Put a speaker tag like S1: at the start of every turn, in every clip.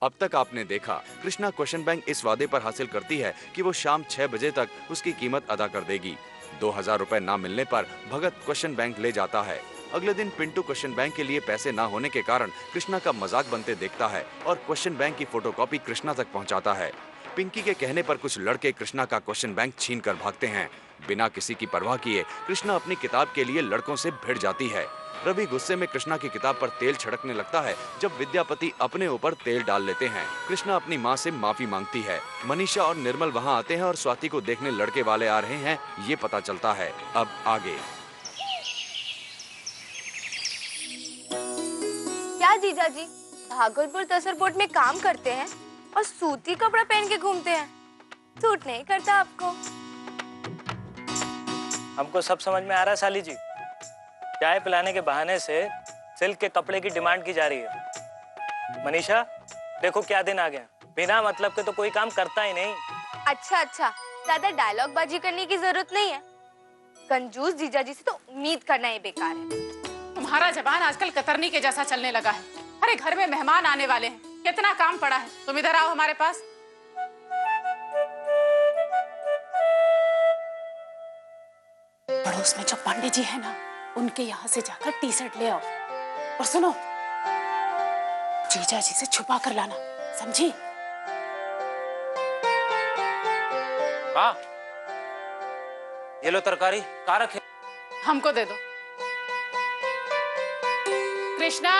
S1: अब तक आपने देखा, कृष्णा क्वेश्चन बैंक इस वादे पर हासिल करती है कि वो शाम 6 बजे तक उसकी कीमत अदा कर देगी। 2000 रुपए ना मिलने पर भगत क्वेश्चन बैंक ले जाता है। अगले दिन पिंटू क्वेश्चन बैंक के लिए पैसे ना होने के कारण कृष्णा का मजाक बनते देखता है और क्वेश्चन बैंक की फोटोकॉपी कृष्णा तक पहुंचाता है। पिंकी के कहने पर कुछ लड़के कृष्णा का क्वेश्चन बैंक छीन कर भागते हैं। बिना किसी की परवाह किए कृष्णा अपनी किताब के लिए लड़कों से भिड़ जाती है। रवि गुस्से में कृष्णा की किताब पर तेल छिड़कने लगता है जब विद्यापति अपने ऊपर तेल डाल लेते हैं। कृष्णा अपनी माँ से माफी मांगती है। मनीषा और निर्मल वहाँ आते हैं और स्वाति को देखने लड़के वाले आ रहे हैं, ये पता चलता है। अब आगे
S2: क्या जीजा जी भागलपुर तसरपोर्ट में काम करते हैं और सूती कपड़ा पहन के घूमते हैं? सूट नहीं करता आपको?
S3: हमको सब समझ में आ रहा है साली जी। चाय पिलाने के बहाने से सिल्क के कपड़े की डिमांड की जा रही है। मनीषा देखो क्या दिन आ गया, बिना मतलब के तो कोई काम करता ही नहीं।
S2: अच्छा, ज्यादा डायलॉग बाजी करने की जरूरत नहीं है। कंजूस जीजा जी से तो उम्मीद करना ही बेकार है।
S4: तुम्हारा जबान आजकल कतरनी के जैसा चलने लगा है। अरे घर में मेहमान आने वाले हैं, कितना काम पड़ा है। तुम इधर आओ हमारे पास। पड़ोस में जो पंडित जी है ना, उनके यहाँ से जाकर टी शर्ट ले आओ। और सुनो, जीजा जी से छुपा कर लाना, समझी?
S3: हाँ, ये लो तरकारी, कहाँ रखे?
S4: हमको दे दो। कृष्णा,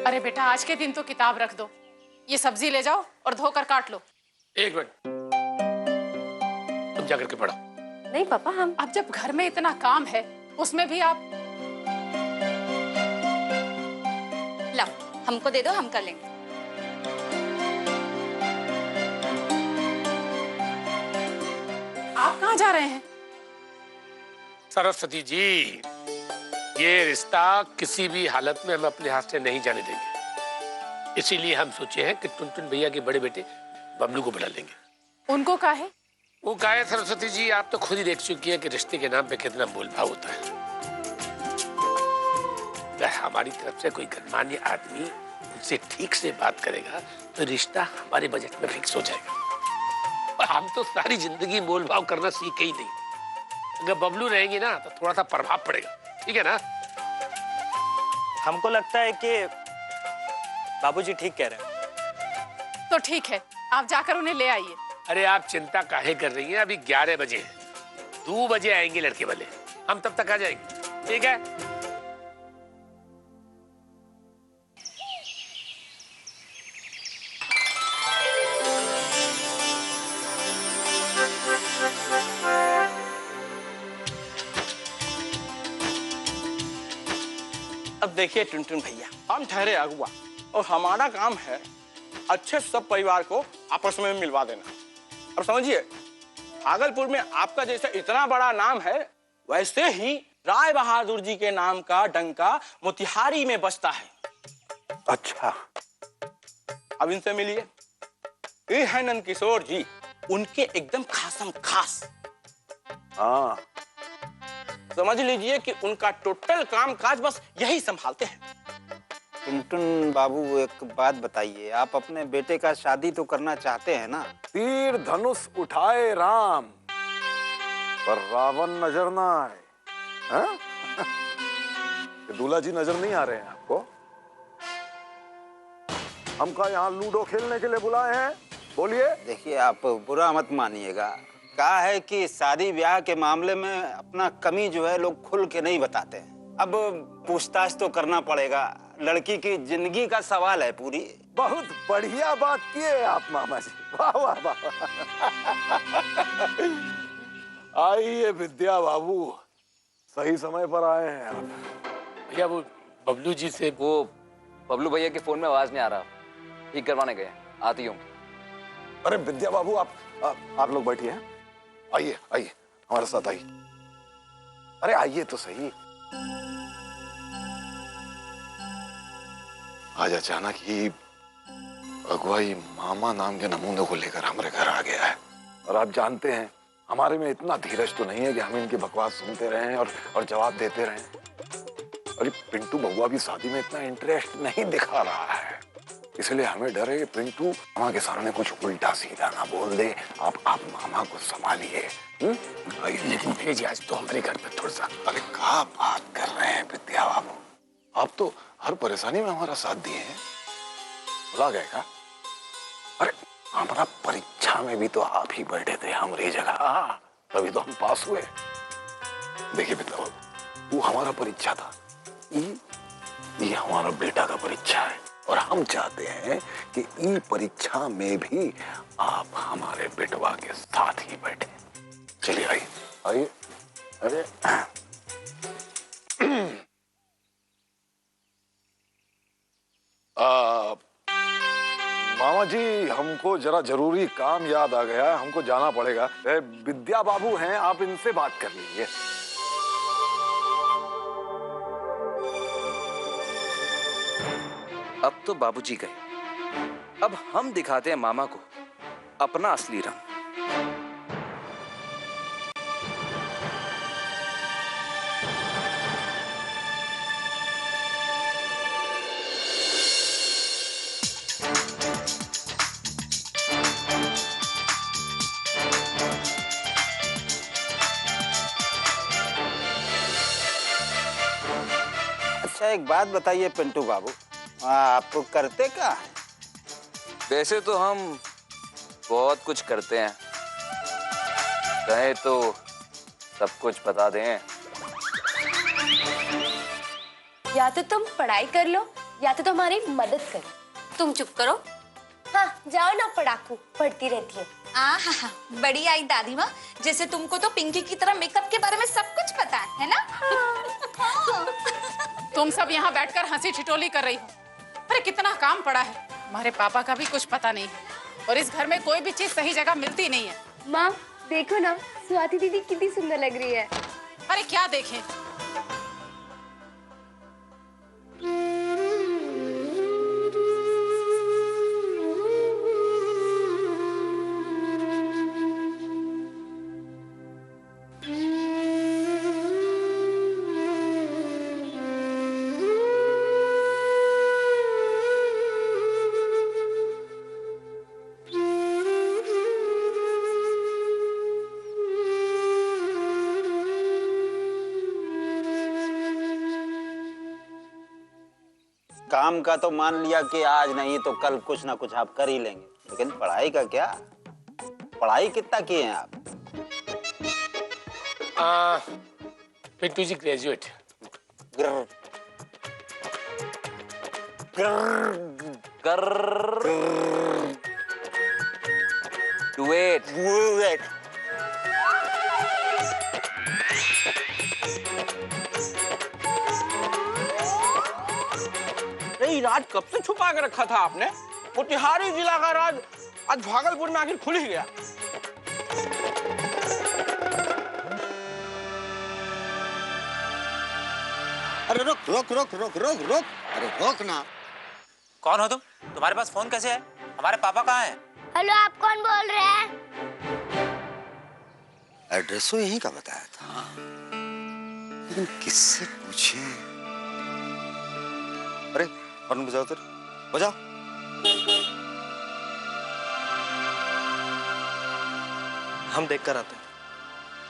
S4: अरे बेटा आज के दिन तो किताब रख दो। ये सब्जी ले जाओ और धोकर काट लो।
S5: एक मिनट, तुम जाकर के पढ़ो।
S2: नहीं पापा, हम
S4: अब जब घर में इतना काम है उसमें भी आप।
S6: ला, हमको दे दो, हम कर लेंगे।
S4: आप कहाँ जा रहे हैं?
S5: सरस्वती जी, ये रिश्ता किसी भी हालत में हम अपने हाथ से नहीं जाने देंगे। इसीलिए हम सोचे हैं कि टुनटुन भैया के बड़े बेटे बबलू को बुला लेंगे।
S4: उनको काहे?
S5: वो काहे सरस्वती जी, आप तो खुद ही देख चुकी हैं कि रिश्ते के नाम पे कितना मोलभाव होता है। अगर हमारी तरफ से कोई गणमान्य आदमी उनसे ठीक से बात करेगा तो रिश्ता हमारे बजट में फिक्स हो जाएगा। और हम तो सारी जिंदगी मोलभाव करना सीखे ही नहीं। अगर बबलू रहेंगी ना तो थोड़ा सा प्रभाव पड़ेगा, ठीक है ना?
S3: हमको लगता है कि बाबूजी ठीक कह रहे हैं।
S4: तो ठीक है, आप जाकर उन्हें ले आइए।
S5: अरे आप चिंता काहे कर रही हैं? अभी 11 बजे हैं, 2 बजे आएंगे लड़के वाले, हम तब तक आ जाएंगे, ठीक है?
S7: अब देखिए टुनटुन भैया, हम ठहरे अगुआ और हमारा काम है अच्छे सब परिवार को आपस में मिलवा देना। अब समझिए, भागलपुर में आपका जैसा इतना बड़ा नाम है, वैसे ही राय बहादुर जी के नाम का डंका मोतिहारी में बजता है। अच्छा, अब इनसे मिलिए। ये है नंद किशोर जी, उनके एकदम खासम खास। हाँ, समझ लीजिए कि उनका टोटल काम काज बस यही संभालते हैं।
S8: टुनटुन बाबू, एक बात बताइए, आप अपने बेटे का शादी तो करना चाहते हैं ना?
S9: तीर धनुष उठाए राम, पर रावण नजर ना आए। हाँ? दूल्हा जी नजर नहीं आ रहे हैं आपको? हमका यहाँ लूडो खेलने के लिए बुलाए हैं, बोलिए।
S8: देखिए, आप बुरा मत मानिएगा। कहा है कि शादी ब्याह के मामले में अपना कमी जो है लोग खुल के नहीं बताते हैं। अब पूछताछ तो करना पड़ेगा, लड़की की जिंदगी का सवाल है पूरी।
S9: बहुत बढ़िया बात किए आप मामा जी, वाह वाह वाह। आइए विद्या बाबू, सही समय पर आए हैं आप।
S5: भैया वो बबलू जी से,
S10: वो बबलू भैया के फोन में आवाज नहीं आ रहा, ठीक करवाने गए, आती हूँ।
S9: अरे विद्या बाबू, आप लोग बैठिए, आइए आइए हमारे साथ आइए। अरे आइए तो सही। आज अचानक ही अगुवाई मामा नाम के नमूने को लेकर हमारे घर आ गया है। और आप जानते हैं हमारे में इतना धीरज तो नहीं है कि हम इनकी बकवास सुनते रहें और जवाब देते रहें। अरे पिंटू बउआ भी शादी में इतना इंटरेस्ट नहीं दिखा रहा है, इसलिए हमें डर है कि पिंटू मामा के सामने कुछ उल्टा सीधा ना बोल दे। आप मामा को संभालिए।
S5: लेकिन भेज आज तो हमारे घर पे थोड़ा सा।
S9: अरे क्या बात कर रहे हैं विद्या बाबू, आप तो हर परेशानी में हमारा साथ दिए हैं। भुला गए क्या? अरे हमारा परीक्षा में भी तो आप ही बैठे थे हमारी जगह, तभी तो हम पास हुए। देखिए विद्या बाबू, वो हमारा परीक्षा था, ये हमारा बेटा का परीक्षा है, और हम चाहते हैं कि ई परीक्षा में भी आप हमारे बेटवा के साथ ही बैठे। चलिए आइए आइए। अरे मामा जी, हमको जरा जरूरी काम याद आ गया, हमको जाना पड़ेगा। विद्या बाबू हैं, आप इनसे बात कर लीजिए।
S10: अब तो बाबूजी गए, अब हम दिखाते हैं मामा को अपना असली रंग।
S8: अच्छा एक बात बताइए पिंटू बाबू, आप करते क्या है?
S10: वैसे तो हम बहुत कुछ करते हैं, कहे तो सब कुछ बता दें।
S2: या तो तुम पढ़ाई कर लो या तो तुम्हारी मदद करो।
S6: तुम चुप करो।
S2: हाँ जाओ ना पढ़ाकू, पढ़ती रहती है।
S6: हाँ, बड़ी आई दादी माँ, जैसे तुमको तो पिंकी की तरह मेकअप के बारे में सब कुछ पता है ना?
S4: तुम सब यहाँ बैठकर हंसी ठिठोली कर रही हो। अरे कितना काम पड़ा है, हमारे पापा का भी कुछ पता नहीं है, और इस घर में कोई भी चीज सही जगह मिलती नहीं है।
S2: माँ देखो ना, स्वाति दीदी कितनी सुंदर लग रही है।
S4: अरे क्या देखें,
S8: काम का तो मान लिया कि आज नहीं तो कल कुछ ना कुछ आप कर ही लेंगे, लेकिन पढ़ाई का क्या? पढ़ाई कितना किए हैं आप?
S5: पिंटू जी ग्रेजुएट।
S8: ग्र,
S10: डुएट।
S7: ये राज कब से छुपा के रखा था आपने? मोतिहारी जिला का राज आज भागलपुर में आखिर खुल ही गया।
S11: अरे रुक रुक रुक रुक रुक रुक, अरे रोक ना।
S12: कौन हो तुम? तुम्हारे पास फोन कैसे है? हमारे पापा कहाँ हैं?
S2: हेलो, आप कौन बोल रहे हैं?
S11: एड्रेस तो यहीं का बताया था, लेकिन किससे पूछे? अरे हॉर्न बजाओ, फिर बजाओ।
S12: हम देख कर आते हैं।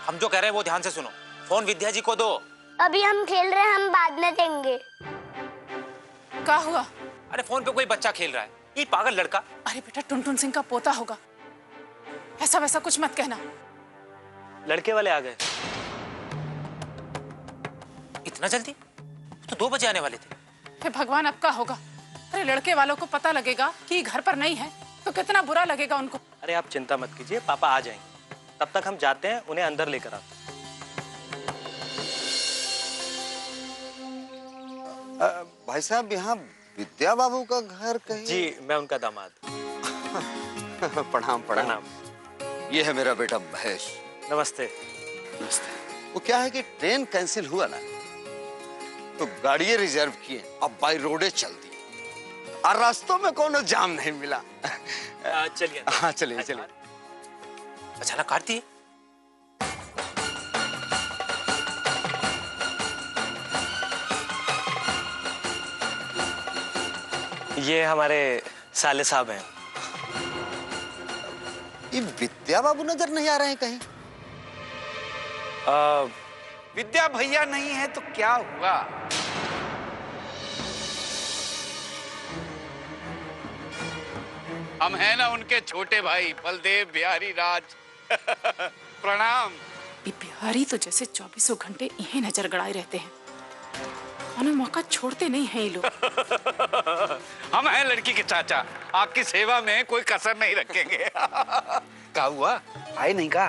S12: हम जो कह रहे हैं वो ध्यान से सुनो। फोन विद्या जी को दो।
S2: अभी हम खेल रहे हैं, हम बाद में देंगे।
S4: क्या हुआ?
S12: अरे फोन पे कोई बच्चा खेल रहा है, ये पागल लड़का।
S4: अरे बेटा, टुनटुन सिंह का पोता होगा, ऐसा वैसा कुछ मत कहना।
S3: लड़के वाले आ गए।
S12: इतना जल्दी? तो 2 बजे आने वाले थे।
S4: हे भगवान, अब क्या होगा? अरे लड़के वालों को पता लगेगा कि घर पर नहीं है तो कितना बुरा लगेगा उनको।
S3: अरे आप चिंता मत कीजिए, पापा आ जाएंगे। तब तक हम जाते हैं, उन्हें अंदर लेकर आते हैं।
S11: भाई साहब, यहाँ विद्या बाबू का घर कहीं?
S3: जी, मैं उनका दामाद।
S11: प्रणाम प्रणाम। ये है मेरा बेटा महेश।
S3: नमस्ते।
S11: नमस्ते। वो क्या है कि ट्रेन कैंसिल हुआ ना, तो गाड़ियां रिजर्व किए, अब बाई रोडे चल दी, और रास्तों में कोनो जाम नहीं मिला।
S3: चलिए।
S11: हाँ चलिए चलिए।
S12: अचानक काट दिए?
S3: ये हमारे साले साहब हैं।
S11: ये विद्या बाबू नजर नहीं आ रहे हैं कहीं?
S8: विद्या भैया नहीं है तो क्या हुआ? हम हैं ना उनके छोटे भाई बलदेव बिहारी राज। प्रणाम।
S4: बिहारी तो जैसे 24 घंटे यहीं नजर गड़ाए रहते हैं, उन्हें मौका छोड़ते नहीं हैं ये लोग।
S8: हम हैं लड़की के चाचा, आपकी सेवा में कोई कसर नहीं रखेंगे। क्या हुआ? आए नहीं का?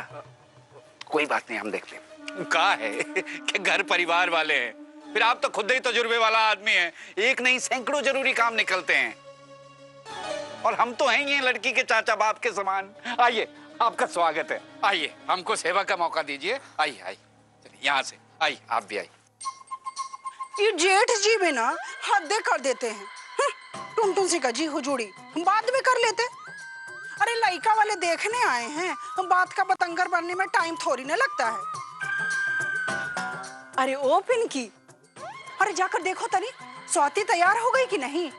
S8: कोई बात नहीं, हम देख लें। कहा है कि घर परिवार वाले हैं, फिर आप तो खुद ही तजुर्बे वाला आदमी हैं, एक नहीं सैकड़ों जरूरी काम निकलते हैं। और हम तो हैं ये लड़की के चाचा बाप के समान। आइए, आपका स्वागत है। आइए, हमको सेवा का मौका दीजिए। आइए आइए, चलिए यहाँ से आइए, आप भी आइए।
S13: ये जेठ जी भी ना हद कर देते हैं। टुनटुन सी का जी हुजूड़ी बाद में कर लेते। अरे लड़का वाले देखने आए हैं, बात का बतंगर बनने में टाइम थोड़ी ना लगता है। अरे ओ पिंकी, अरे जाकर देखो तनी स्वाति तैयार हो गई कि नहीं।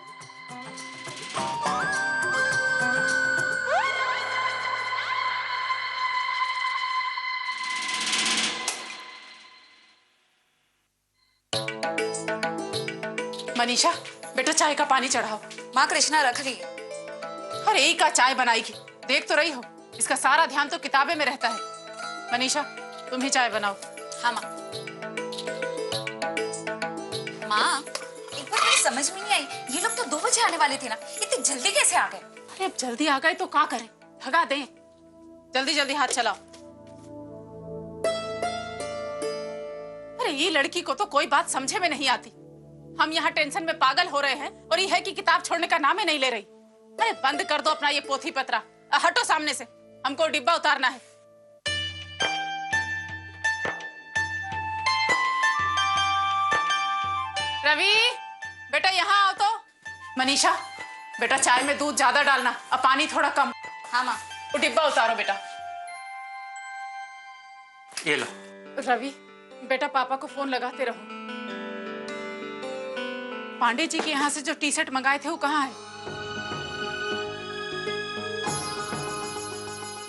S4: मनीषा, बेटा चाय का पानी चढ़ाओ।
S6: माँ कृष्णा रख रही है।
S4: अरे एक का चाय बनाएगी, देख तो रही हो, इसका सारा ध्यान तो किताबें में रहता है। मनीषा, तुम ही चाय बनाओ।
S6: हाँ माँ। माँ, एक बार मुझे समझ में नहीं आई, ये लोग तो 2 बजे आने वाले थे ना, इतनी जल्दी कैसे आ गए?
S4: अरे अब जल्दी आ गए तो क्या करें, भगा दें। जल्दी जल्दी हाथ चलाओ। अरे ये लड़की को तो कोई बात समझे में नहीं आती। हम यहाँ टेंशन में पागल हो रहे हैं और ये है कि किताब छोड़ने का नाम ही नहीं ले रही। अरे बंद कर दो अपना ये पोथी पत्रा, हटो सामने से, हमको डिब्बा उतारना है। रवि, बेटा यहाँ आओ तो। मनीषा, बेटा चाय में दूध ज्यादा डालना, अब पानी थोड़ा कम।
S6: हाँ माँ।
S4: वो डिब्बा उतारो बेटा।
S3: ये लो।
S4: रवि, बेटा पापा को फोन लगाते रहो। पांडे जी के यहाँ से जो टी शर्ट मंगाए थे वो कहाँ है?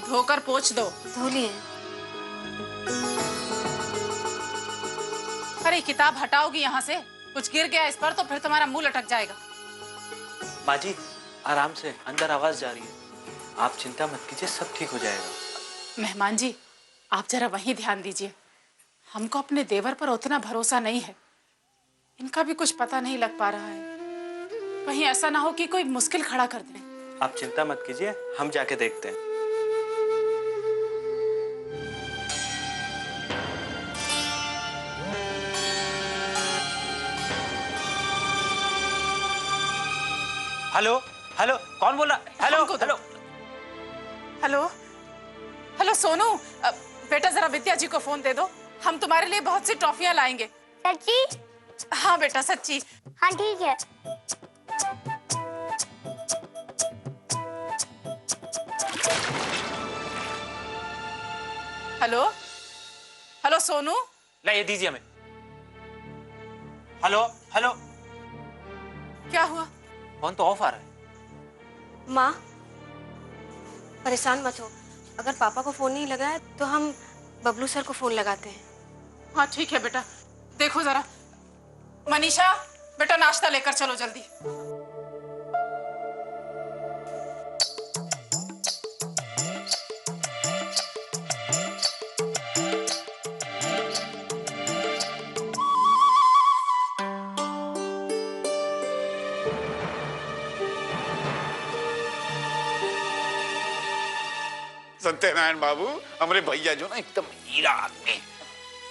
S4: धोकर पोंछ दो।
S2: धो लिए।
S4: अरे किताब हटाओगी यहाँ से, कुछ गिर गया इस पर तो फिर तुम्हारा मुंह लटक जाएगा।
S3: माँ जी आराम से, अंदर आवाज जा रही है, आप चिंता मत कीजिए, सब ठीक हो जाएगा।
S4: मेहमान जी, आप जरा वहीं ध्यान दीजिए, हमको अपने देवर पर उतना भरोसा नहीं है। इनका भी कुछ पता नहीं लग पा रहा है, कहीं ऐसा ना हो कि कोई मुश्किल खड़ा कर दे।
S3: आप चिंता मत कीजिए, हम जाके देखते हैं। हेलो हेलो, कौन बोला? Hello hello
S4: hello hello Sonu, बेटा जरा विद्या जी को फोन दे दो, हम तुम्हारे लिए बहुत सी टॉफियां लाएंगे।
S2: सच्ची?
S4: हाँ बेटा सच्ची।
S2: हाँ ठीक है।
S4: हेलो हेलो सोनू,
S12: ला ये दीजिए हमें। हेलो हेलो,
S4: क्या हुआ?
S12: फोन तो ऑफ आ रहा है।
S2: माँ परेशान मत हो, अगर पापा को फोन नहीं लगा है तो हम बबलू सर को फोन लगाते हैं।
S4: हाँ ठीक है बेटा, देखो जरा। मनीषा, बेटा नाश्ता लेकर चलो जल्दी।
S8: सत्यनारायण बाबू, हमारे भैया जो ना एकदम हीरा आदमी है,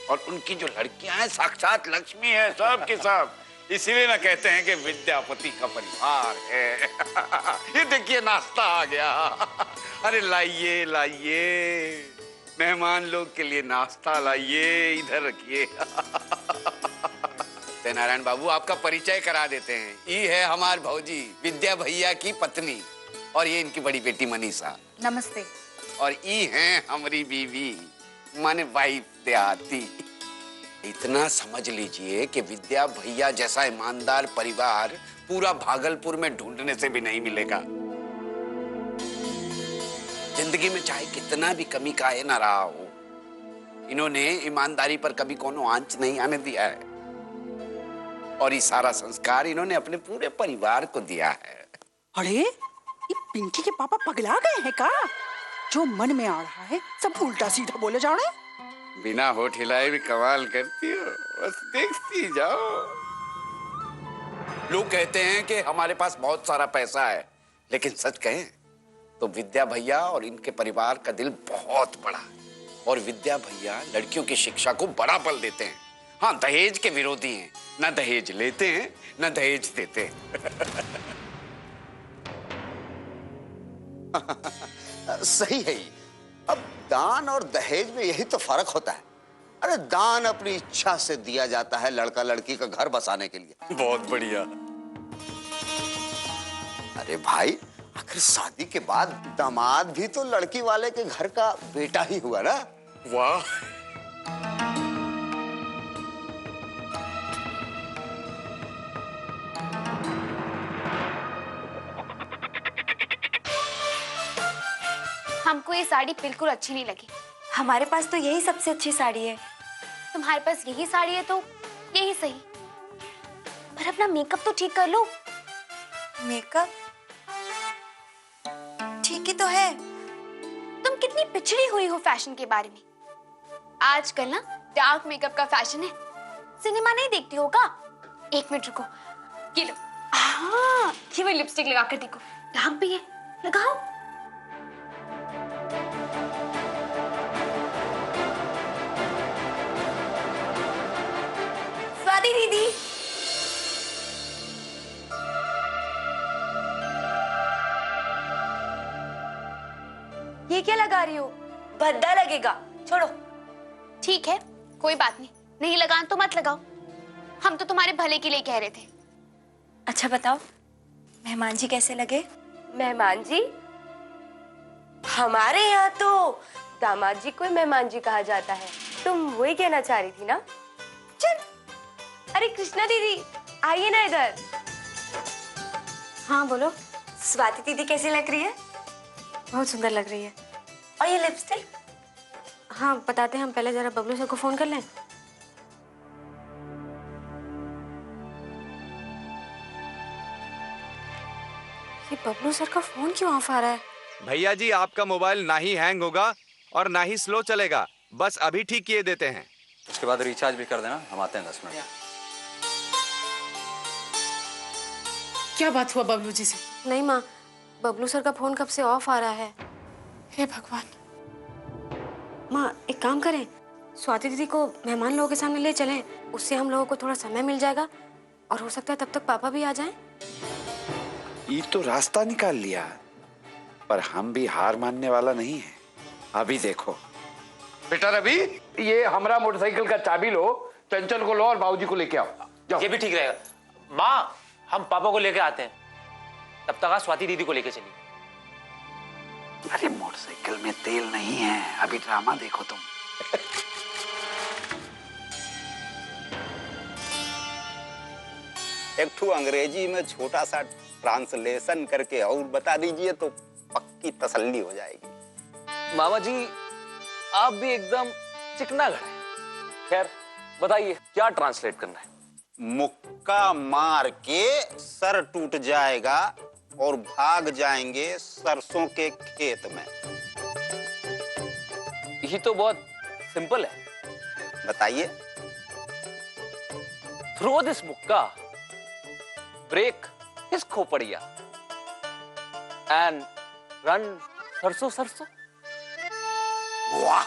S8: और उनकी जो लड़कियां हैं साक्षात लक्ष्मी है, सब की सब। इसीलिए ना कहते हैं कि विद्यापति का परिवार है। ये देखिए नाश्ता आ गया। अरे लाइए लाइए, मेहमान लोग के लिए नाश्ता लाइए, इधर रखिए। सत्यनारायण बाबू, आपका परिचय करा देते हैं। ये है हमारे भौजी विद्या भैया की पत्नी, और ये इनकी बड़ी बेटी मनीषा।
S6: नमस्ते।
S8: और ये हैं हमारी बीवी, माने वाइफ देहाती।
S14: इतना समझ लीजिए कि विद्या भैया जैसा ईमानदार परिवार पूरा भागलपुर में ढूंढने से भी नहीं मिलेगा। जिंदगी में चाहे कितना भी कमी का ना रहा हो, इन्होंने ईमानदारी पर कभी कोनो आंच नहीं आने दिया है और ये सारा संस्कार इन्होंने अपने पूरे परिवार को दिया है।
S13: अरे ये पिंकी के पापा पगला गए हैं का? जो मन में आ रहा है सब उल्टा सीधा बोले जा रहे हैं।
S14: बिना होठ हिलाए भी कमाल करती हो, बस देखती जाओ। लोग कहते हैं कि हमारे पास बहुत सारा पैसा है, लेकिन सच कहें तो विद्या भैया और इनके परिवार का दिल बहुत बड़ा है और विद्या भैया लड़कियों की शिक्षा को बड़ा बल देते हैं। हाँ, दहेज के विरोधी हैं, न दहेज लेते हैं न दहेज देते हैं।
S11: सही है। अब दान और दहेज में यही तो फर्क होता है। अरे दान अपनी इच्छा से दिया जाता है लड़का लड़की का घर बसाने के लिए।
S14: बहुत बढ़िया।
S11: अरे भाई, आखिर शादी के बाद दामाद भी तो लड़की वाले के घर का बेटा ही हुआ ना।
S14: वाह,
S2: हमको ये साड़ी बिल्कुल अच्छी नहीं लगी।
S15: हमारे पास तो यही सबसे अच्छी साड़ी है।
S2: तुम्हारे पास यही साड़ी है तो यही सही, पर अपना मेकअप तो ठीक कर लो।
S15: मेकअप ठीक ही तो है।
S2: तुम कितनी पिछड़ी हुई हो फैशन के बारे में। आजकल ना डार्क मेकअप का फैशन है। सिनेमा नहीं देखती हो का? एक मिनट रुको, ये लो। हाँ, ये वो लिपस्टिक लगा कर देखो, डार्क भी है, लगाओ। स्वाति दीदी,
S15: ये क्या लगा रही हो? भद्दा लगेगा, छोड़ो।
S2: ठीक है, कोई बात नहीं, नहीं लगाना तो मत लगाओ। हम तो तुम्हारे भले के लिए कह रहे थे।
S15: अच्छा बताओ, मेहमान जी कैसे लगे?
S16: मेहमान जी? हमारे यहाँ तो दामाद जी को मेहमान जी कहा जाता है। तुम वही कहना चाह रही थी ना? चल, अरे कृष्णा दीदी आइए ना इधर।
S15: हाँ बोलो। स्वाति दीदी कैसी लग रही है?
S16: बहुत सुंदर लग रही है।
S15: और ये लिपस्टिक?
S16: हाँ बताते हैं, हम पहले जरा बबलू सर को फोन कर लें। ये बबलू सर का फोन क्यों ऑफ आ रहा है?
S1: भैया जी, आपका मोबाइल ना ही हैंग होगा और ना ही स्लो चलेगा, बस अभी ठीक किए देते हैं।
S10: उसके बाद रिचार्ज भी कर देना, हम आते हैं 10 मिनट।
S4: क्या बात हुआ बबलू जी से?
S16: नहीं माँ, बबलू सर का फोन कब से ऑफ आ रहा है।
S4: हे भगवान।
S16: माँ एक काम करें, स्वाति दीदी को मेहमान लोगों के सामने ले चलें, उससे हम लोगों को थोड़ा समय मिल जाएगा और हो सकता है तब तक पापा भी आ जाएं।
S14: ये तो रास्ता निकाल लिया, पर हम भी हार मानने वाला नहीं है। अभी देखो बेटा रवि, ये हमारा मोटरसाइकिल का चाबी लो, चंचल को लो और बाबूजी को लेके आओ। जाओ।
S12: ये भी ठीक रहेगा। माँ, हम पापा को लेके आते हैं, तब तक आप स्वाति दीदी को लेके चलिए।
S14: अरे मोटरसाइकिल में तेल नहीं है, अभी ड्रामा देखो तुम।
S8: एक ठू अंग्रेजी में छोटा सा ट्रांसलेशन करके और बता दीजिए तो पक्की तसल्ली हो जाएगी।
S10: मामा जी, आप भी एकदम चिकना गए। खैर बताइए, क्या ट्रांसलेट करना है?
S8: मुक्का मार के सर टूट जाएगा और भाग जाएंगे सरसों के खेत में।
S10: यही तो बहुत सिंपल है।
S8: बताइए।
S10: थ्रो दिस मुक्का, ब्रेक हिज खोपड़िया एंड रन सरसों सरसों।
S8: वाह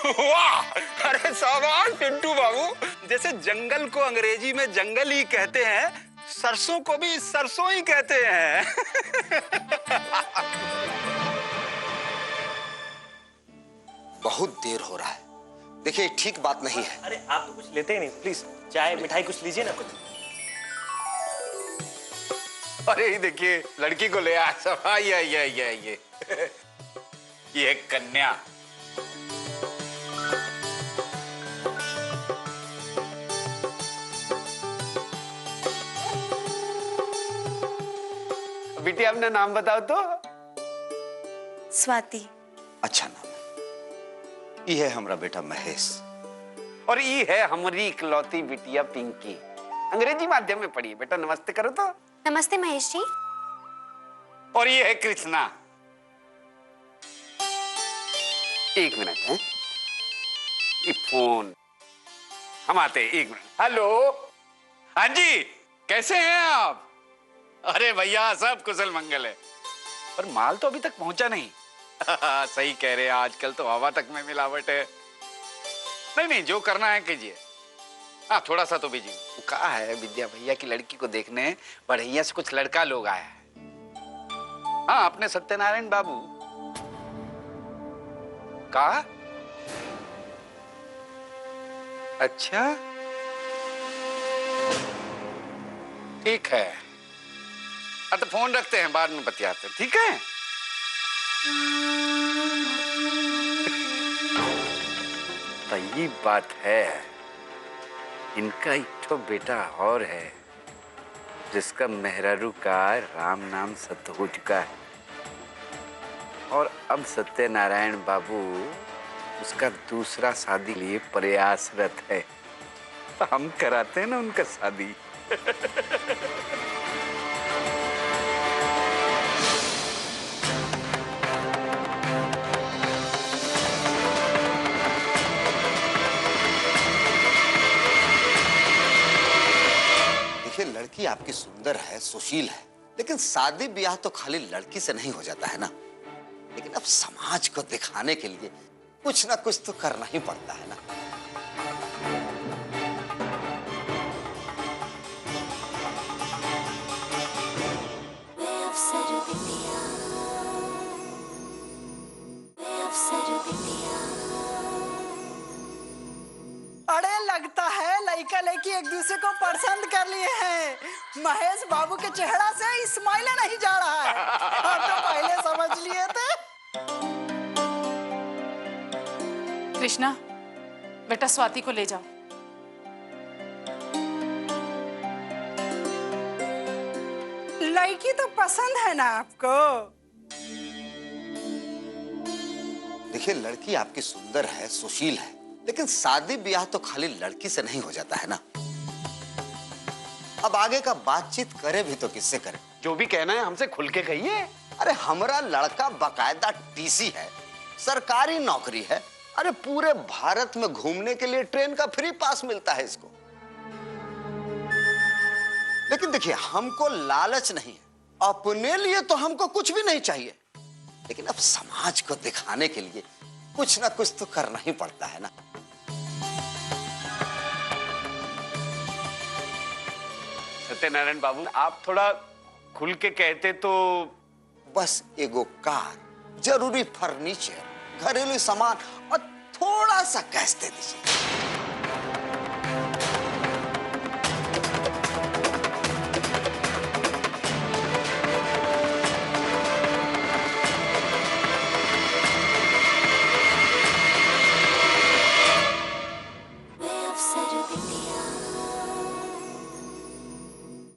S8: वाह, अरे शाबाश पिंटू बाबू, जैसे जंगल को अंग्रेजी में जंगल ही कहते हैं, सरसों को भी सरसों ही कहते हैं।
S11: बहुत देर हो रहा है, देखिए ठीक बात नहीं है।
S3: अरे आप तो कुछ लेते ही नहीं, प्लीज चाय मिठाई कुछ लीजिए ना कुछ।
S14: अरे ये देखिए, लड़की को ले आया सब। ये कन्या। बेटी अपना नाम बताओ तो।
S15: स्वाति।
S11: अच्छा नाम है। ये है हमारा बेटा महेश।
S14: और ये है हमारी इकलौती बिटिया पिंकी। अंग्रेजी माध्यम में पढ़ी है। बेटा नमस्ते करो तो।
S2: नमस्ते महेश जी।
S14: और ये है कृष्णा। एक मिनट है, ये फोन हम आते हैं, एक मिनट। हेलो, हाँ जी, कैसे हैं आप? अरे भैया सब कुशल मंगल है, पर माल तो अभी तक पहुंचा नहीं। सही कह रहे हैं, आजकल तो हवा तक में मिलावट है। नहीं नहीं, जो करना है कीजिए। हाँ थोड़ा सा तो बिजी। वो कहा है विद्या भैया की लड़की को देखने बढ़िया से कुछ लड़का लोग आया है। हाँ अपने सत्यनारायण बाबू। कहा? अच्छा ठीक है, तो फोन रखते हैं, बाद में बतियाते हैं, ठीक है? तो ये बात है, इनका एक तो बेटा और है जिसका मेहरारू का राम नाम सत्य हो चुका है, और अब सत्यनारायण बाबू उसका दूसरा शादी लिए प्रयासरत है। तो हम कराते हैं ना उनका शादी।
S11: देखिए लड़की आपकी सुंदर है, सुशील है, लेकिन शादी ब्याह तो खाली लड़की से नहीं हो जाता है ना। लेकिन अब समाज को दिखाने के लिए कुछ ना कुछ तो करना ही पड़ता है ना।
S13: अरे लगता है लड़का लड़की एक दूसरे को पसंद कर लिए हैं। महेश बाबू के चेहरा से स्माइल नहीं जा रहा है। हम तो पहले समझ लिए थे।
S4: कृष्णा, बेटा स्वाति को ले जाओ।
S13: लड़की तो पसंद है ना आपको?
S11: देखिए लड़की आपकी सुंदर है, सुशील है, लेकिन शादी ब्याह तो खाली लड़की से नहीं हो जाता है ना। अब आगे का बातचीत करे भी तो किससे करे?
S14: जो भी कहना है हमसे खुल के कहिए।
S11: अरे हमारा लड़का बकायदा टीसी है, सरकारी नौकरी है। अरे पूरे भारत में घूमने के लिए ट्रेन का फ्री पास मिलता है इसको। लेकिन देखिए हमको लालच नहीं है, अपने लिए तो हमको कुछ भी नहीं चाहिए, लेकिन अब समाज को दिखाने के लिए कुछ ना कुछ तो करना ही पड़ता है ना।
S14: सत्यनारायण बाबू आप थोड़ा खुल के कहते तो।
S11: बस एगो कार, जरूरी फर्नीचर, घरेलू सामान और थोड़ा सा कैश दे दीजिए।